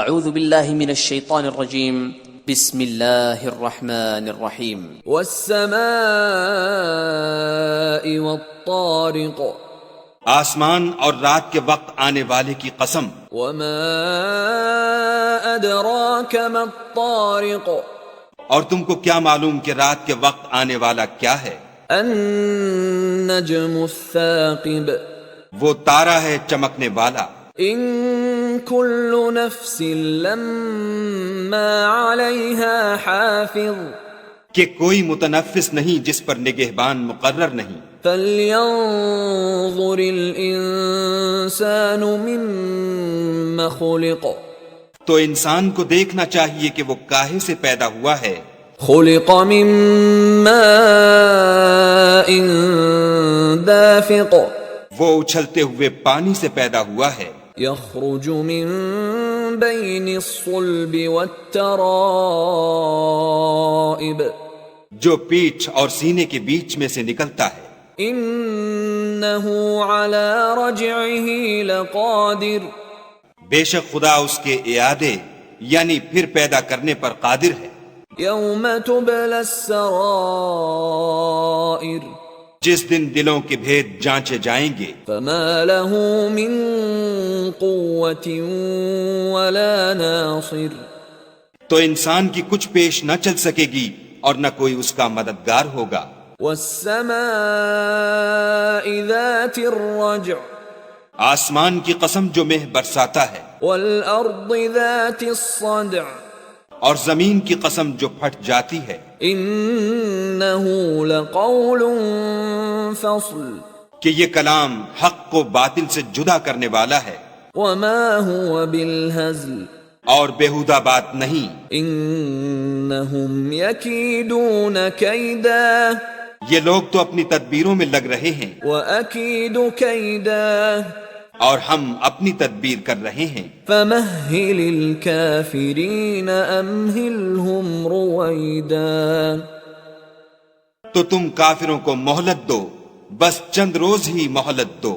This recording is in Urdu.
اعوذ باللہ من الشیطان الرجیم بسم اللہ الرحمن الرحیم والسماء والطارق آسمان اور رات کے وقت آنے والے کی قسم. وما ادراک ما الطارق اور تم کو کیا معلوم کہ رات کے وقت آنے والا کیا ہے؟ النجم الثاقب وہ تارا ہے چمکنے والا. ان كل نفس لما عليها حافظ کہ کوئی متنفس نہیں جس پر نگہبان مقرر نہیں. فلينظر الانسان مما خلق تو انسان کو دیکھنا چاہیے کہ وہ کاہے سے پیدا ہوا ہے. خلق من ماء دافق وہ اچھلتے ہوئے پانی سے پیدا ہوا ہے. يخرج من بين الصلب والترائب جو پیٹھ اور سینے کے بیچ میں سے نکلتا ہے. انه على رجعه لقادر بے شک خدا اس کے اعادے یعنی پھر پیدا کرنے پر قادر ہے. يوم تبلى السرائر جس دن دلوں کے بھید جانچے جائیں گے. فما له من قوة ولا ناصر تو انسان کی کچھ پیش نہ چل سکے گی اور نہ کوئی اس کا مددگار ہوگا. والسماء ذات الرجع آسمان کی قسم جو مہ برساتا ہے. والارض ذات الصدع اور زمین کی قسم جو پھٹ جاتی ہے. انه لقول فصل کہ یہ کلام حق کو باطل سے جدا کرنے والا ہے. وما هو بالهزل اور بیہودہ بات نہیں. انہم یکیدون کیدا یہ لوگ تو اپنی تدبیروں میں لگ رہے ہیں واکید کیدا اور ہم اپنی تدبیر کر رہے ہیں. فمہل الکافرین امہلہم رویدا تو تم کافروں کو مہلت دو، بس چند روز ہی مہلت دو.